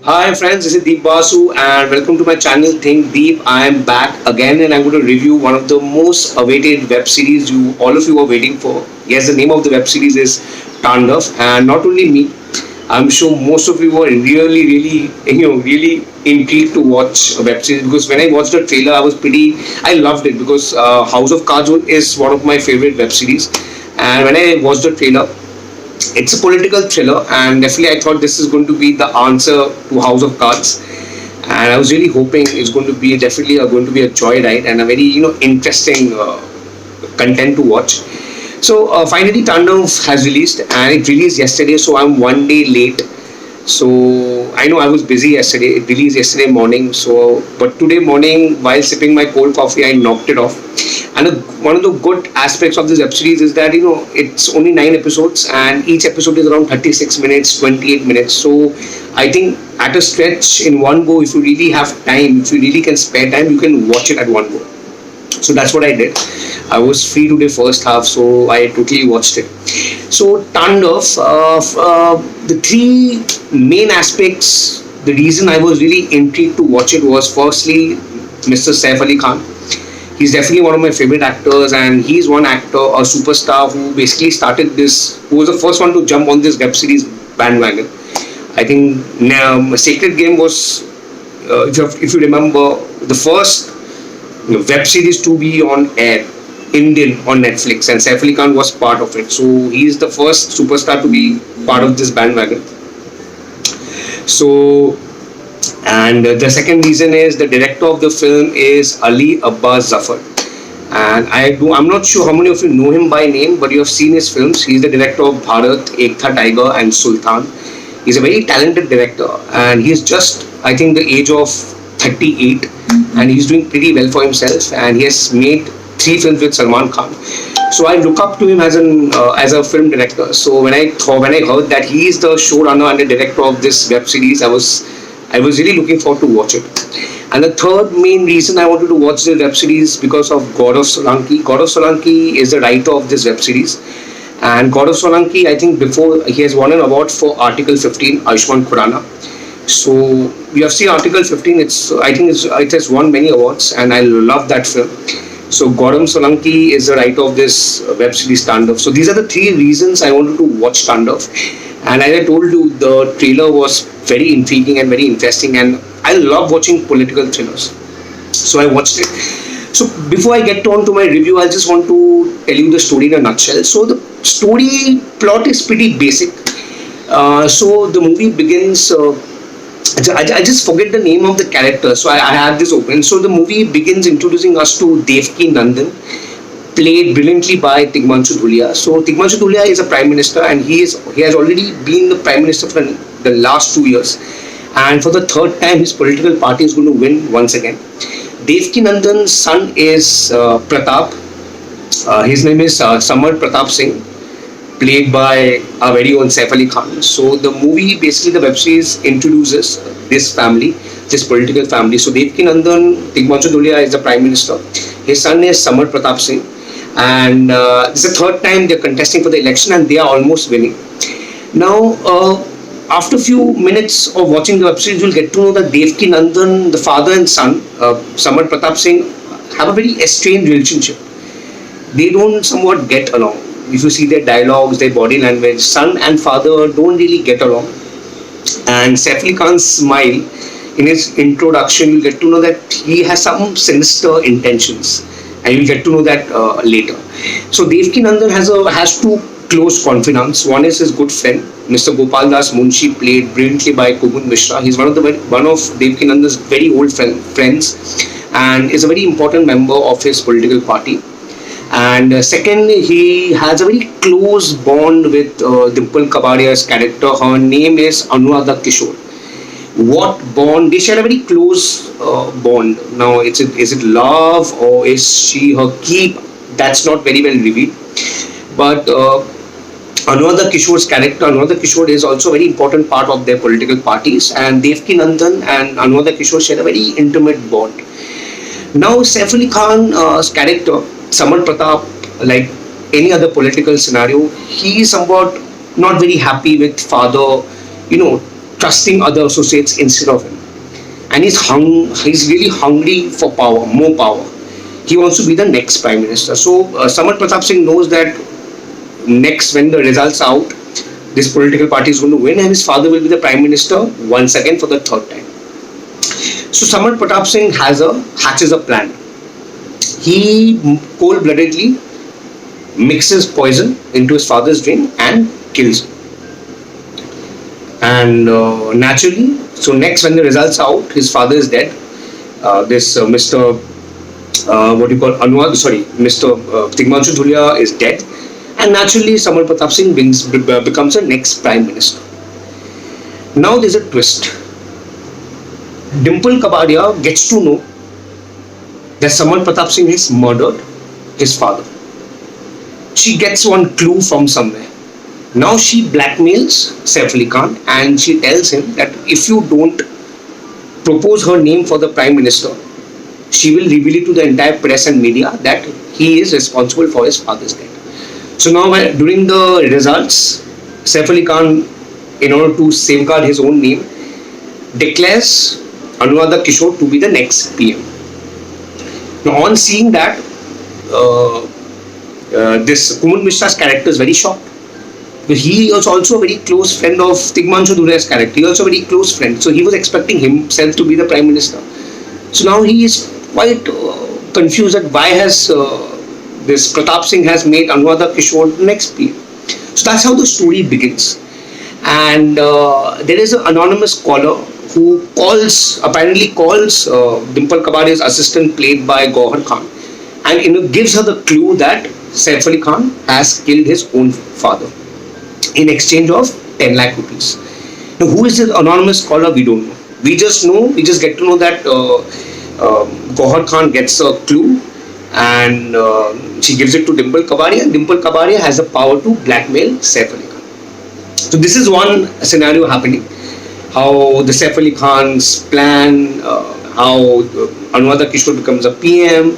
Hi friends, this is Deep Basu and welcome to my channel Think Deep. I am back again and I'm going to review one of the most awaited web series you all of you are waiting for. Yes, the name of the web series is Tandav, and not only me, I'm sure most of you were really intrigued to watch a web series because when I watched the trailer, I loved it because House of Cards is one of my favorite web series, and when I watched the trailer, it's a political thriller, and definitely I thought this is going to be the answer to House of Cards, and I was really hoping it's going to be going to be a joyride and a very interesting content to watch. So finally, Tandav has released, and it released yesterday. So I'm one day late. So I know I was busy yesterday. It released yesterday morning. So but today morning, while sipping my cold coffee, I knocked it off. And one of the good aspects of this web series is that it's only 9 episodes, and each episode is around 36 minutes, 28 minutes. So I think at a stretch in one go, if you really have time, if you really can spare time, you can watch it at one go. So that's what I did. I was free today first half, so I totally watched it. So Tandav, the three main aspects, the reason I was really intrigued to watch it was firstly Mr. Saif Ali Khan. He's definitely one of my favorite actors, and he's one actor, a superstar who basically started this, who was the first one to jump on this web series bandwagon. I think Sacred Game was, if you remember, the first web series to be on air, Indian on Netflix, and Saif Ali Khan was part of it. So he's the first superstar to be part of this bandwagon. So, and the second reason is the director of the film is Ali Abbas Zafar. And I'm not sure how many of you know him by name, but you have seen his films. He's the director of Bharat, Ekta Tiger, and Sultan. He's a very talented director, and he's just, I think, the age of 38, and he's doing pretty well for himself. And he has made three films with Salman Khan. So I look up to him as a film director. So when I heard that he is the showrunner and the director of this web series, I was really looking forward to watch it. And the third main reason I wanted to watch the web series because of Gaurav Solanki. Gaurav Solanki is the writer of this web series. And Gaurav Solanki, I think before he has won an award for Article 15, Ayushmann Khurrana. So you have seen Article 15. It has won many awards, and I love that film. So Gaurav Solanki is the writer of this web series Tandav. So these are the three reasons I wanted to watch Tandav. And as I told you, the trailer was very intriguing and very interesting, and I love watching political thrillers. So I watched it. So before I get on to my review, I just want to tell you the story in a nutshell. So the story plot is pretty basic. So the movie begins. I just forget the name of the character, so I have this open. So the movie begins introducing us to Devki Nandan, played brilliantly by Tigmanshu Dhulia. So Tigmanshu Dhulia is a prime minister, and he has already been the prime minister for the last 2 years, and for the third time, his political party is going to win once again. Devki Nandan's son is Pratap. His name is Samar Pratap Singh, played by our very own Saif Ali Khan. So the movie, basically the web series introduces this family, this political family. So Devki Nandan, Tigmanshu Dhulia is the prime minister. His son is Samar Pratap Singh, and this is the third time they're contesting for the election, and they are almost winning. Now, after a few minutes of watching the web series, you'll get to know that Devki Nandan, the father and son, Samar Pratap Singh, have a very estranged relationship. They don't somewhat get along. If you see their dialogues, their body language, son and father don't really get along. And Saif Ali Khan's smile in his introduction, you'll get to know that he has some sinister intentions, and you'll get to know that later. So Devki Nandan has two close confidants. One is his good friend, Mr. Gopal Das Munshi, played brilliantly by Kumud Mishra. He's one of Devki Nandan's very old friends, and is a very important member of his political party. And second, he has a very close bond with Dimple Kabadia's character. Her name is Anuradha Kishore. What bond? They share a very close bond. Now, is it love, or is she her keep? That's not very well revealed. But Anuradha Kishore's character, Anuradha Kishore, is also a very important part of their political parties, and Devki Nandan and Anuradha Kishore share a very intimate bond. Now, Saif Ali Khan's character, Samar Pratap, like any other political scenario, he is somewhat not very happy with father, you know, trusting other associates instead of him. And he's really hungry for power, more power. He wants to be the next prime minister. So Samarth Pratap Singh knows that next, when the results out, this political party is going to win, and his father will be the prime minister once again for the third time. So Samarth Pratap Singh hatches a plan. He cold-bloodedly mixes poison into his father's drink and kills him. And naturally, so next when the results out, his father is dead. This Mr. What do you call Anwar? Sorry, Mr. Tigmanshu Dhulia is dead, and naturally, Samarth Pratap Singh becomes the next prime minister. Now there's a twist. Dimple Kabadia gets to know that Samarth Pratap Singh has murdered his father. She gets one clue from somewhere. Now she blackmails Saif Ali Khan, and she tells him that if you don't propose her name for the prime minister, she will reveal it to the entire press and media that he is responsible for his father's death. So now during the results, Saif Ali Khan, in order to safeguard his own name, declares Anuradha Kishore to be the next PM. Now on seeing that, this Kumar Mishra's character is very shocked. He was also a very close friend of Tigmanshu Dhulia's character. He was also a very close friend. So he was expecting himself to be the prime minister. So now he is quite confused that why has this Pratap Singh has made Anuradha Kishore the next PM. So that's how the story begins. And there is an anonymous caller who apparently calls Dimple Kabadia's assistant, played by Gauhar Khan, and gives her the clue that Saif Ali Khan has killed his own father in exchange of 10 lakh rupees. Now, who is this anonymous caller? We don't know. We just get to know that Gauhar Khan gets a clue, and she gives it to Dimple Kabadia, and Dimple Kabadia has the power to blackmail Saif Ali Khan. So this is one scenario happening. How the Saif Ali Khan's plan, how Anuradha Kishore becomes a PM.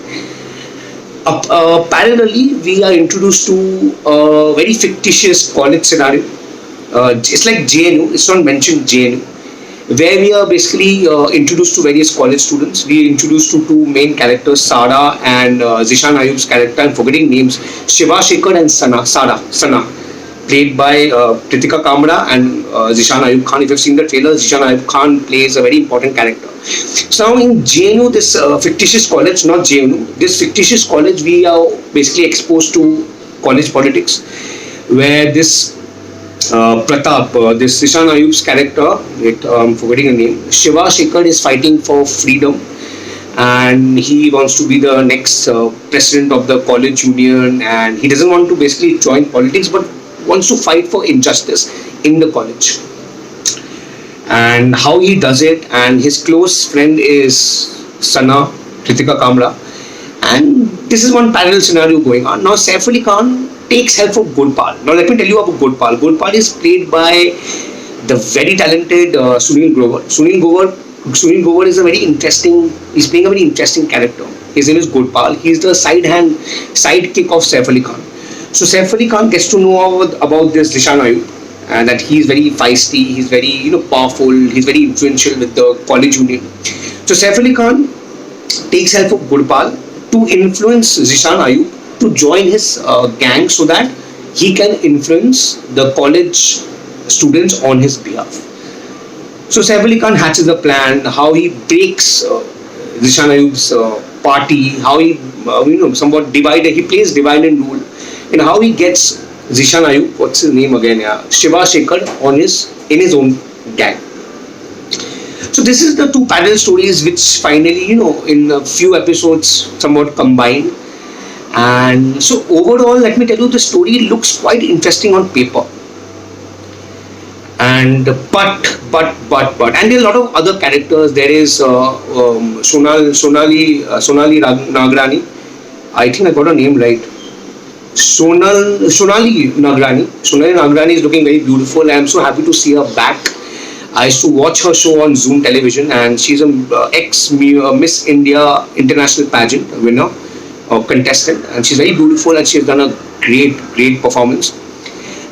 Parallelly, we are introduced to a very fictitious college scenario. It's like JNU, it's not mentioned JNU, where we are basically introduced to various college students. We are introduced to two main characters, Sada and Zishan Ayub's character. I'm forgetting names. Shiva Shekhar and Sana, played by Pritika Kamra and Zishan Ayub Khan. If you've seen the trailer, Zishan Ayub Khan plays a very important character. So now in JNU, this fictitious college, not JNU, this fictitious college, we are basically exposed to college politics, where this Pratap, this Zishan Ayub's character, I'm forgetting the name, Shiva Shekhar, is fighting for freedom, and he wants to be the next president of the college union, and he doesn't want to basically join politics, but wants to fight for injustice in the college. And how he does it, and his close friend is Sana, Pritika Kamra, and this is one parallel scenario going on. Now Saif Ali Khan takes help from Gurpal. Now let me tell you about Gurpal. Gurpal is played by the very talented Sunil Grover. Sunil Grover is he's playing a very interesting character. His name is Gurpal. He is the sidekick of Saif Ali Khan. So Saif Ali Khan gets to know about this Zishan Ayub, and that he is very feisty, he's very powerful, he's very influential with the college union. So Saif Ali Khan takes help of Gurpal to influence Zishan Ayub to join his gang, so that he can influence the college students on his behalf. So Saif Ali Khan hatches a plan, how he breaks Zishan Ayub's party, how he somewhat he plays divide and rule, and how he gets Zishan Ayub, what's his name again? Shiva Shekhar in his own gang. So this is the two parallel stories which finally, in a few episodes somewhat combine. And so overall, let me tell you, the story looks quite interesting on paper. And but and there are a lot of other characters. There is Sonali Nagrani. I think I got her name right. Sonali Nagrani. Sonali Nagrani is looking very beautiful. I am so happy to see her back. I used to watch her show on Zoom television, and she's an ex-Miss India International Pageant winner or contestant, and she's very beautiful, and she's done a great performance.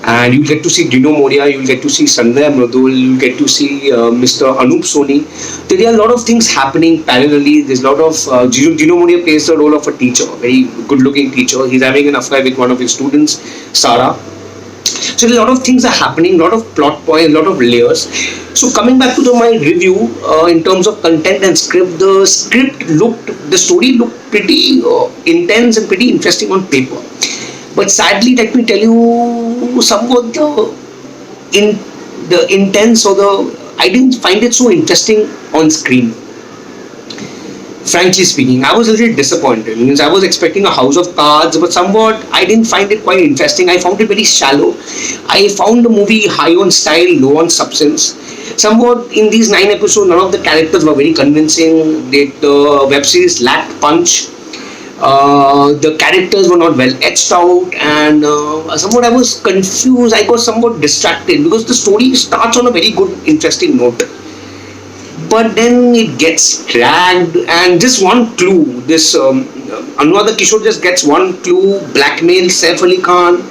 And you get to see Dino Moria, you get to see Sanjay Mridul, you get to see Mr. Anup Soni. There are a lot of things happening parallelly. There's a lot of Dino Moria plays the role of a teacher, a very good-looking teacher. He's having an affair with one of his students, Sarah. So a lot of things are happening, a lot of plot points, a lot of layers. So coming back to my review, in terms of content and script, the story looked pretty intense and pretty interesting on paper. But sadly, let me tell you, somewhat in the intense or I didn't find it so interesting on screen. Frankly speaking, I was a little disappointed. Means I was expecting a House of Cards, but somewhat I didn't find it quite interesting. I found it very shallow. I found the movie high on style, low on substance. Somewhat in these 9 episodes, none of the characters were very convincing. The web series lacked punch. The characters were not well etched out, and somewhat I was confused. I got somewhat distracted because the story starts on a very good, interesting note, but then it gets dragged. And just one clue, this Anuradha Kishore just gets one clue, blackmails Saif Ali Khan.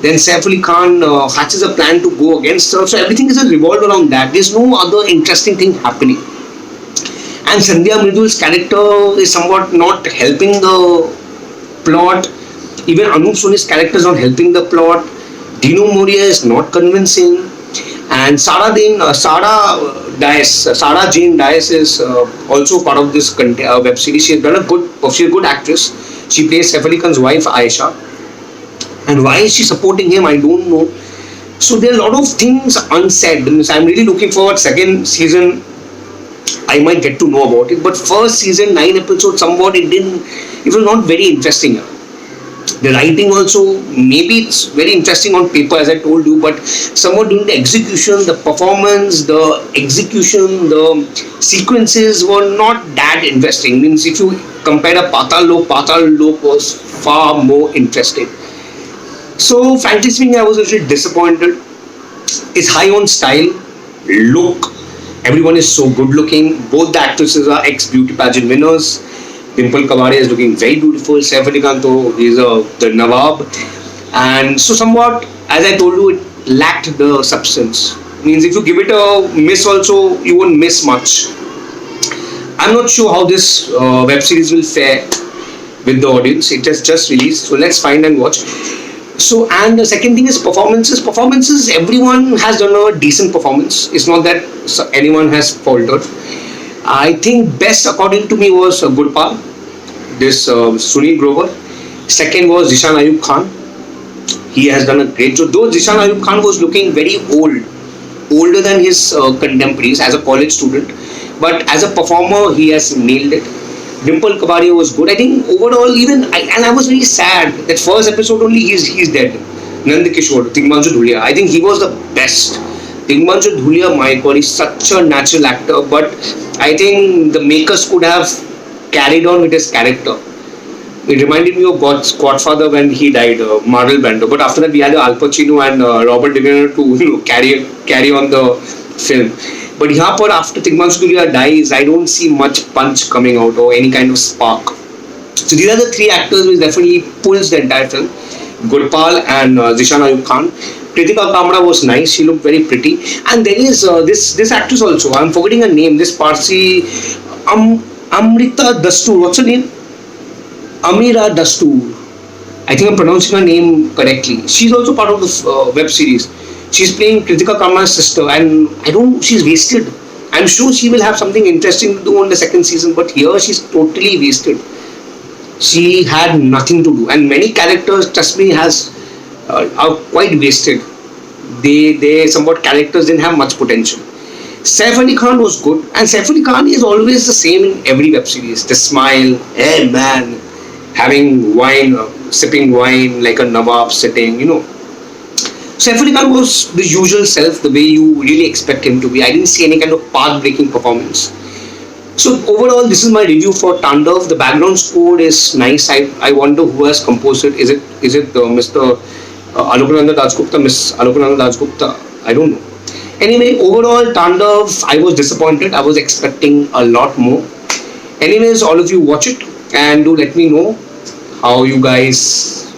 Then Saif Ali Khan hatches a plan to go against her. So everything is revolved around that. There's no other interesting thing happening. And Sandhya Mridul's character is somewhat not helping the plot. Even Anup Soni's character is not helping the plot. Dino Moria is not convincing. And Sarah Jane Dias is also part of this web series. She's a good actress. She plays Saif Ali Khan's wife Aisha. And why is she supporting him? I don't know. So there are a lot of things unsaid. I'm really looking forward. Second season, I might get to know about it. But first season, 9 episodes, somewhat it was not very interesting. The writing also, maybe it's very interesting on paper, as I told you, but somewhat during the execution, the performance, the execution, the sequences were not that interesting. Means if you compare a Patal Lok was far more interesting. So frankly speaking, I was a little disappointed. It's high on style, look. Everyone is so good looking. Both the actresses are ex-beauty pageant winners. Dimple Kapadia is looking very beautiful. Saif Ali Khan, he's the Nawab. And so somewhat, as I told you, it lacked the substance. Means if you give it a miss also, you won't miss much. I'm not sure how this web series will fare with the audience. It has just released, so let's find and watch. So, and the second thing is performances. Everyone has done a decent performance. It's not that anyone has faltered. I think best, according to me, was Gurpal, this Sunil Grover. Second was Zishan Ayub Khan. He has done a great job. Though Zishan Ayub Khan was looking very older than his contemporaries as a college student, but as a performer, he has nailed it. Dimple Kapadia was good. I think overall, I was very sad that first episode only he's dead. Nand Kishore, Tigmanshu Dhulia. I think he was the best. Tigmanshu Dhulia, my God, he's such a natural actor. But I think the makers could have carried on with his character. It reminded me of Godfather when he died, Marlon Brando. But after that, we had Al Pacino and Robert De Niro to carry on the film. But after Tigmanshu Dhulia dies, I don't see much punch coming out or any kind of spark. So these are the three actors which definitely pulls the entire film. Gurpal and Zishan Ayub Khan. Kritika Kamra was nice. She looked very pretty. And there is this actress also. I'm forgetting her name. This Parsi Amrita Dastur. What's her name? Amira Dastur. I think I'm pronouncing her name correctly. She's also part of the web series. She's playing Kritika Kamra's sister, and she's wasted. I'm sure she will have something interesting to do on the second season, but here she's totally wasted. She had nothing to do, and many characters, trust me, are quite wasted. They somewhat characters didn't have much potential. Saif Ali Khan was good, and Saif Ali Khan is always the same in every web series. The smile, hey man, having wine, sipping wine like a Nawab sitting, Saif Ali Khan was the usual self, the way you really expect him to be. I didn't see any kind of path-breaking performance. So overall, this is my review for Tandav. The background score is nice. I wonder who has composed it. Is it Mr. Alokananda Dajgupta, Miss Alokananda Dajgupta? I don't know. Anyway, overall, Tandav, I was disappointed. I was expecting a lot more. Anyways, all of you watch it and do let me know how you guys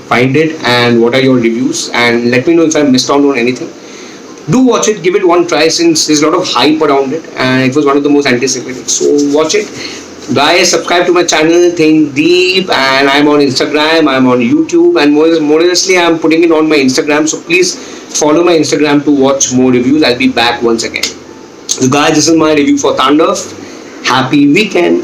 find it and what are your reviews, and let me know if I missed out on anything. Do watch it, give it one try since there's a lot of hype around it and it was one of the most anticipated. So watch it. Guys, subscribe to my channel, Think Deep, and I'm on Instagram, I'm on YouTube, and more honestly, I'm putting it on my Instagram. So please follow my Instagram to watch more reviews. I'll be back once again. So guys, this is my review for Tandav. Happy weekend.